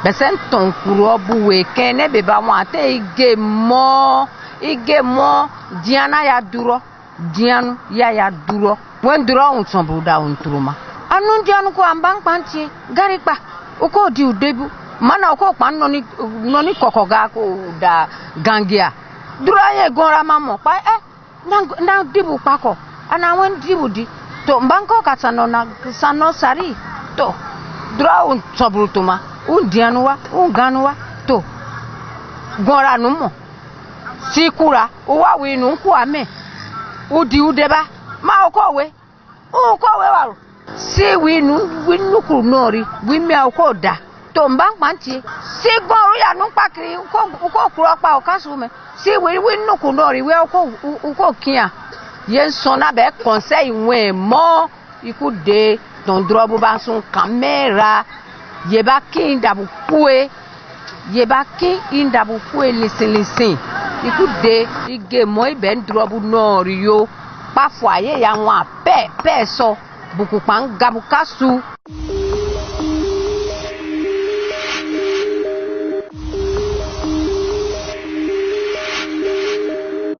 besen ton kuro buwe kene beba wate ige mo diana ya duro dianu ya duro wen duro un son buda un truma anu dianu ko ambang panti garipa oko di udebu mana oko pan noni kokoga ko da gangia duro ye gonra mamo pa na dibu pako ana wen dibu di to mbanko katano na sano sari to duro un sobrutuma un dianuwa un ganuwa to gonra numo sikura uwa winu ku ame udi udeba ma okowe waro si winu ku nori wimi okoda to mbang panti si goru ya nu pakiri uko kuro pa okasume si winu ku nori we uko kian yen sona be conseil wen mo iku de ton drobo ba sun camera yeba ki ndabu kue listen ikude ige mo ibe ndrobu nori yo pa foyer ya won pe so buku pan gabukasu